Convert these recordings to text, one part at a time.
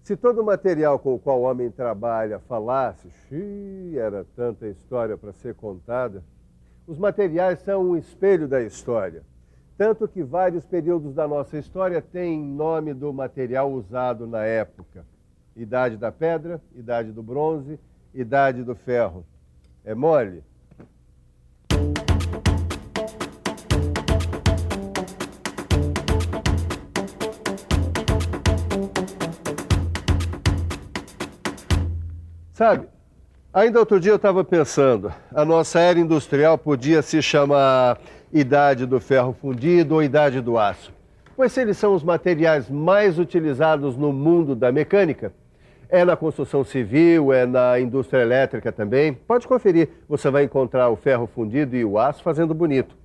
Se todo o material com o qual o homem trabalha falasse, era tanta história para ser contada. Os materiais são um espelho da história. Tanto que vários períodos da nossa história têm nome do material usado na época. Idade da pedra, idade do bronze, idade do ferro. É mole? Sabe, ainda outro dia eu estava pensando, a nossa era industrial podia se chamar Idade do Ferro Fundido ou Idade do Aço. Pois se eles são os materiais mais utilizados no mundo da mecânica, é na construção civil, é na indústria elétrica também. Pode conferir, você vai encontrar o ferro fundido e o aço fazendo bonito.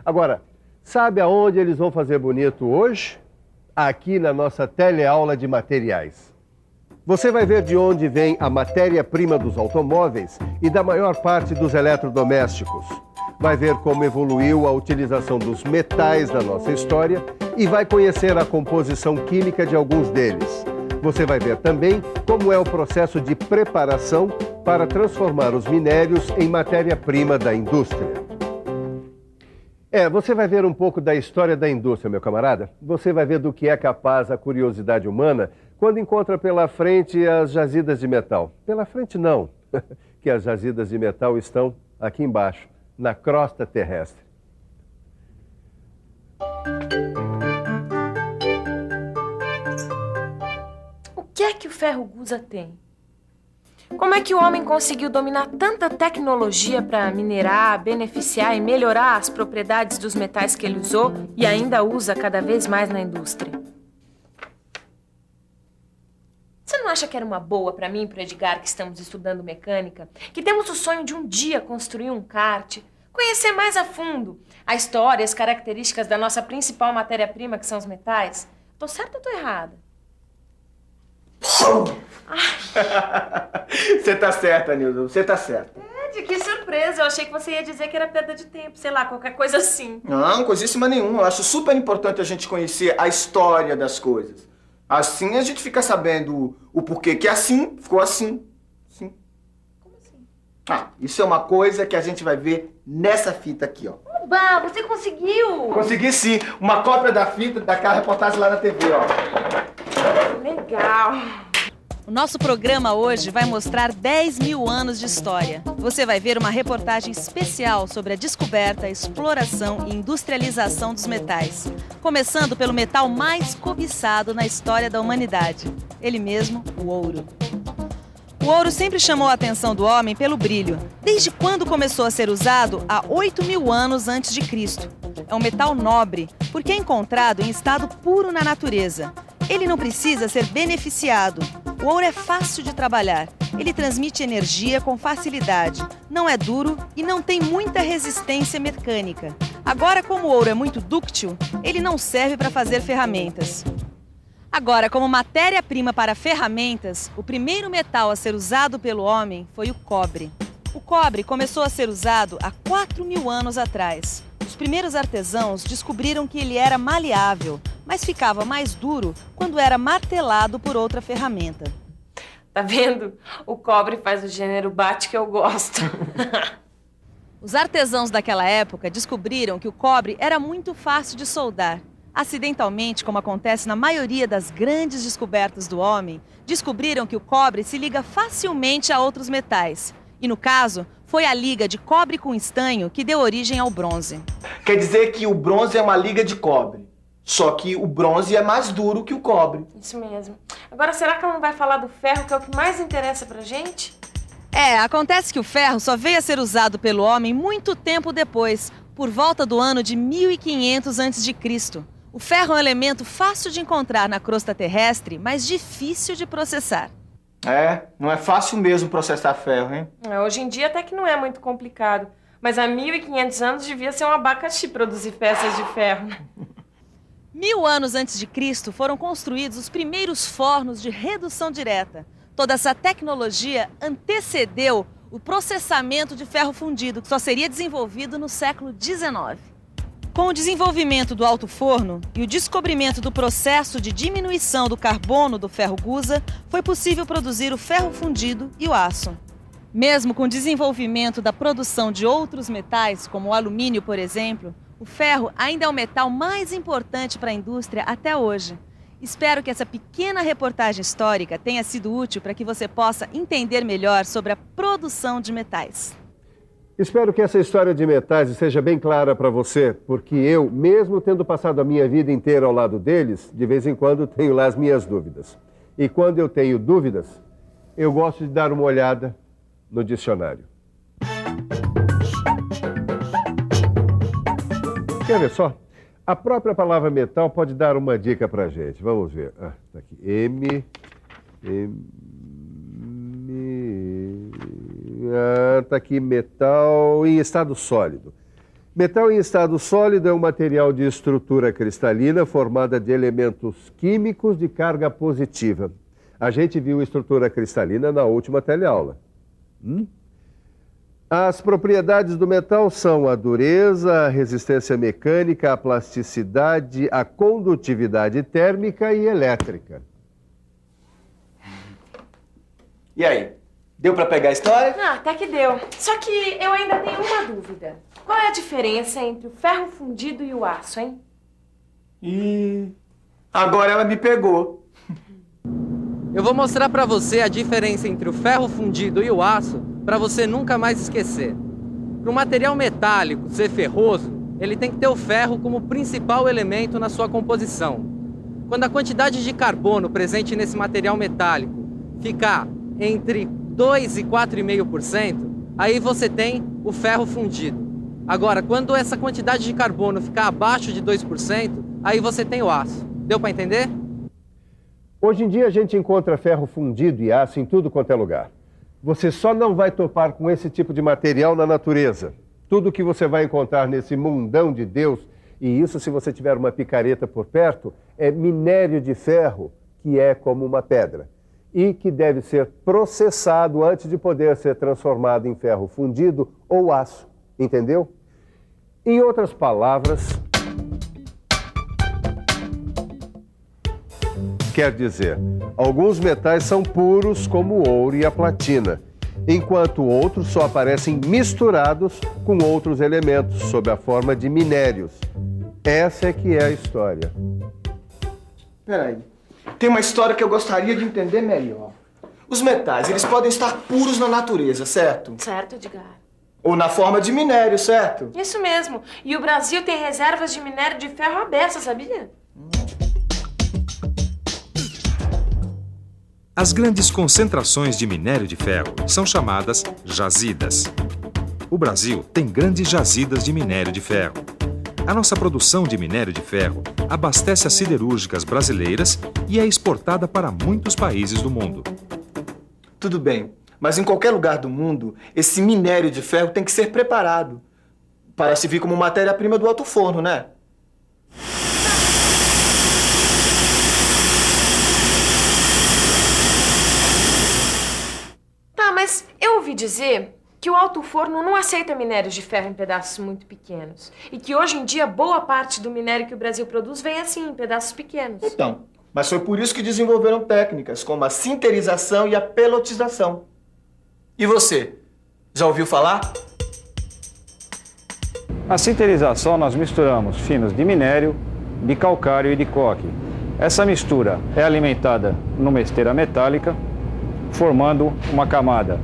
Agora, sabe aonde eles vão fazer bonito hoje? Aqui na nossa teleaula de materiais. Você vai ver de onde vem a matéria-prima dos automóveis e da maior parte dos eletrodomésticos. Vai ver como evoluiu a utilização dos metais na nossa história e vai conhecer a composição química de alguns deles. Você vai ver também como é o processo de preparação para transformar os minérios em matéria-prima da indústria. Você vai ver um pouco da história da indústria, meu camarada. Você vai ver do que é capaz a curiosidade humana quando encontra pela frente as jazidas de metal. Pela frente não, que as jazidas de metal estão aqui embaixo, na crosta terrestre. O que é que o ferro gusa tem? Como é que o homem conseguiu dominar tanta tecnologia para minerar, beneficiar e melhorar as propriedades dos metais que ele usou e ainda usa cada vez mais na indústria? Você não acha que era uma boa para mim e para Edgar, que estamos estudando mecânica, que temos o sonho de um dia construir um kart, conhecer mais a fundo a história e as características da nossa principal matéria-prima, que são os metais? Tô certa ou tô errada? Você tá certa, Nilson, você tá certa. Ed, que surpresa! Eu achei que você ia dizer que era perda de tempo, sei lá, qualquer coisa assim. Não, coisíssima nenhuma. Eu acho super importante a gente conhecer a história das coisas. Assim a gente fica sabendo o porquê que assim ficou assim. Sim. Como assim? Isso é uma coisa que a gente vai ver nessa fita aqui, ó. Oba, você conseguiu! Consegui sim, uma cópia da fita daquela reportagem lá na TV, ó. Legal! O nosso programa hoje vai mostrar 10 mil anos de história. Você vai ver uma reportagem especial sobre a descoberta, exploração e industrialização dos metais. Começando pelo metal mais cobiçado na história da humanidade. Ele mesmo, o ouro. O ouro sempre chamou a atenção do homem pelo brilho, desde quando começou a ser usado há 8 mil anos antes de Cristo. É um metal nobre, porque é encontrado em estado puro na natureza. Ele não precisa ser beneficiado. O ouro é fácil de trabalhar. Ele transmite energia com facilidade. Não é duro e não tem muita resistência mecânica. Agora, como o ouro é muito dúctil, ele não serve para fazer ferramentas. Agora, como matéria-prima para ferramentas, o primeiro metal a ser usado pelo homem foi o cobre. O cobre começou a ser usado há 4 mil anos atrás. Os primeiros artesãos descobriram que ele era maleável, mas ficava mais duro quando era martelado por outra ferramenta. Tá vendo? O cobre faz o gênero bate que eu gosto. Os artesãos daquela época descobriram que o cobre era muito fácil de soldar. Acidentalmente, como acontece na maioria das grandes descobertas do homem, descobriram que o cobre se liga facilmente a outros metais. E no caso, foi a liga de cobre com estanho que deu origem ao bronze. Quer dizer que o bronze é uma liga de cobre. Só que o bronze é mais duro que o cobre. Isso mesmo. Agora, será que ela não vai falar do ferro, que é o que mais interessa pra gente? Acontece que o ferro só veio a ser usado pelo homem muito tempo depois, por volta do ano de 1500 a.C. O ferro é um elemento fácil de encontrar na crosta terrestre, mas difícil de processar. Não é fácil mesmo processar ferro, hein? Hoje em dia até que não é muito complicado, mas há 1500 anos devia ser um abacaxi produzir peças de ferro. 1000 anos antes de Cristo foram construídos os primeiros fornos de redução direta. Toda essa tecnologia antecedeu o processamento de ferro fundido, que só seria desenvolvido no século XIX. Com o desenvolvimento do alto forno e o descobrimento do processo de diminuição do carbono do ferro gusa, foi possível produzir o ferro fundido e o aço. Mesmo com o desenvolvimento da produção de outros metais, como o alumínio, por exemplo, o ferro ainda é o metal mais importante para a indústria até hoje. Espero que essa pequena reportagem histórica tenha sido útil para que você possa entender melhor sobre a produção de metais. Espero que essa história de metais seja bem clara para você, porque eu, mesmo tendo passado a minha vida inteira ao lado deles, de vez em quando tenho lá as minhas dúvidas. E quando eu tenho dúvidas, eu gosto de dar uma olhada no dicionário. Quer ver só? A própria palavra metal pode dar uma dica para a gente. Vamos ver. Tá aqui. Tá aqui, metal em estado sólido. Metal em estado sólido é um material de estrutura cristalina formada de elementos químicos de carga positiva. A gente viu estrutura cristalina na última teleaula. As propriedades do metal são a dureza, a resistência mecânica, a plasticidade, a condutividade térmica e elétrica. E aí? Deu pra pegar a história? Não, até que deu. Só que eu ainda tenho uma dúvida. Qual é a diferença entre o ferro fundido e o aço, hein? E agora ela me pegou. Eu vou mostrar pra você a diferença entre o ferro fundido e o aço pra você nunca mais esquecer. Para um material metálico ser ferroso, ele tem que ter o ferro como principal elemento na sua composição. Quando a quantidade de carbono presente nesse material metálico ficar entre 2 e 4,5%, aí você tem o ferro fundido. Agora, quando essa quantidade de carbono ficar abaixo de 2%, aí você tem o aço. Deu para entender? Hoje em dia a gente encontra ferro fundido e aço em tudo quanto é lugar. Você só não vai topar com esse tipo de material na natureza. Tudo que você vai encontrar nesse mundão de Deus, e isso se você tiver uma picareta por perto, é minério de ferro, que é como uma pedra, e que deve ser processado antes de poder ser transformado em ferro fundido ou aço, entendeu? Em outras palavras, quer dizer, alguns metais são puros, como o ouro e a platina, enquanto outros só aparecem misturados com outros elementos, sob a forma de minérios. Essa é que é a história. Peraí. Tem uma história que eu gostaria de entender melhor. Os metais, eles podem estar puros na natureza, certo? Certo, Edgar. Ou na forma de minério, certo? Isso mesmo. E o Brasil tem reservas de minério de ferro abertas, sabia? As grandes concentrações de minério de ferro são chamadas jazidas. O Brasil tem grandes jazidas de minério de ferro. A nossa produção de minério de ferro abastece as siderúrgicas brasileiras e é exportada para muitos países do mundo. Tudo bem, mas em qualquer lugar do mundo, esse minério de ferro tem que ser preparado para servir como matéria-prima do alto forno, né? Tá, mas eu ouvi dizer que o alto forno não aceita minérios de ferro em pedaços muito pequenos. E que hoje em dia boa parte do minério que o Brasil produz vem assim, em pedaços pequenos. Então, mas foi por isso que desenvolveram técnicas como a sinterização e a pelotização. E você, já ouviu falar? Na sinterização nós misturamos finos de minério, de calcário e de coque. Essa mistura é alimentada numa esteira metálica, formando uma camada.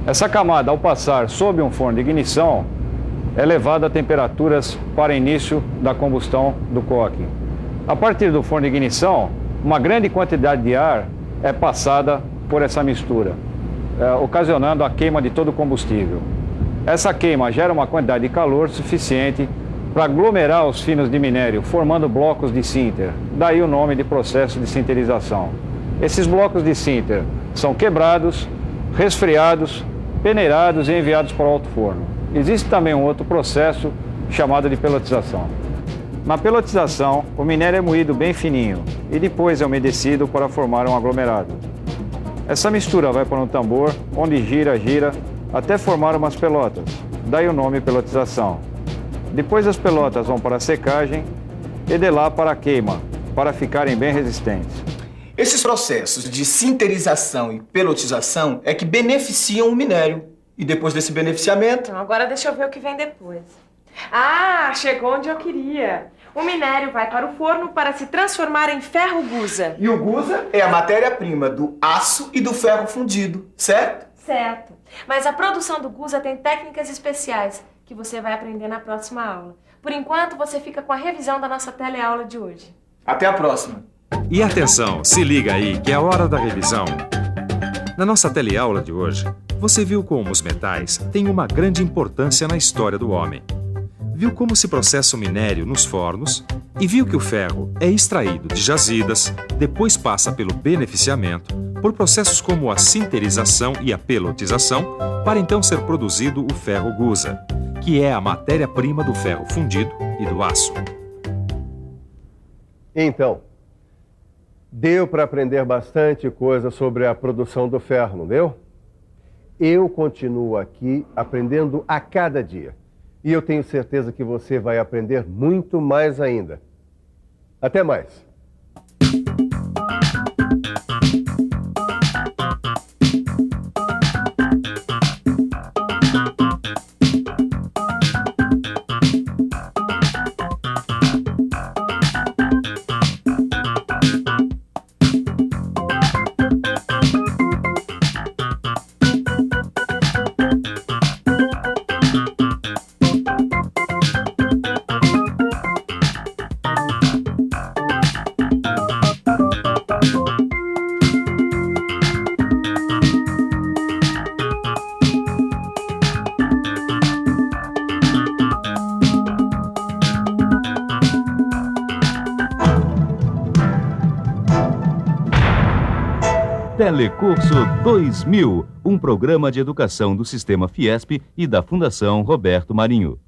Essa camada, ao passar sob um forno de ignição, é levada a temperaturas para início da combustão do coque. A partir do forno de ignição, uma grande quantidade de ar é passada por essa mistura, ocasionando a queima de todo o combustível. Essa queima gera uma quantidade de calor suficiente para aglomerar os finos de minério, formando blocos de sinter. Daí o nome de processo de sinterização. Esses blocos de sinter são quebrados, resfriados, peneirados e enviados para o alto forno. Existe também um outro processo chamado de pelotização. Na pelotização, o minério é moído bem fininho e depois é umedecido para formar um aglomerado. Essa mistura vai para um tambor, onde gira até formar umas pelotas. Daí o nome pelotização. Depois as pelotas vão para a secagem e de lá para a queima, para ficarem bem resistentes. Esses processos de sinterização e pelotização é que beneficiam o minério. E depois desse beneficiamento... Então, agora deixa eu ver o que vem depois. Ah, chegou onde eu queria. O minério vai para o forno para se transformar em ferro gusa. E o gusa é a matéria-prima do aço e do ferro fundido, certo? Certo. Mas a produção do gusa tem técnicas especiais que você vai aprender na próxima aula. Por enquanto, você fica com a revisão da nossa teleaula de hoje. Até a próxima. E atenção, se liga aí que é a hora da revisão. Na nossa teleaula de hoje, você viu como os metais têm uma grande importância na história do homem. Viu como se processa o minério nos fornos e viu que o ferro é extraído de jazidas, depois passa pelo beneficiamento, por processos como a sinterização e a pelotização, para então ser produzido o ferro gusa, que é a matéria-prima do ferro fundido e do aço. Então, deu para aprender bastante coisa sobre a produção do ferro, não deu? Eu continuo aqui aprendendo a cada dia. E eu tenho certeza que você vai aprender muito mais ainda. Até mais! Telecurso 2000, um programa de educação do Sistema Fiesp e da Fundação Roberto Marinho.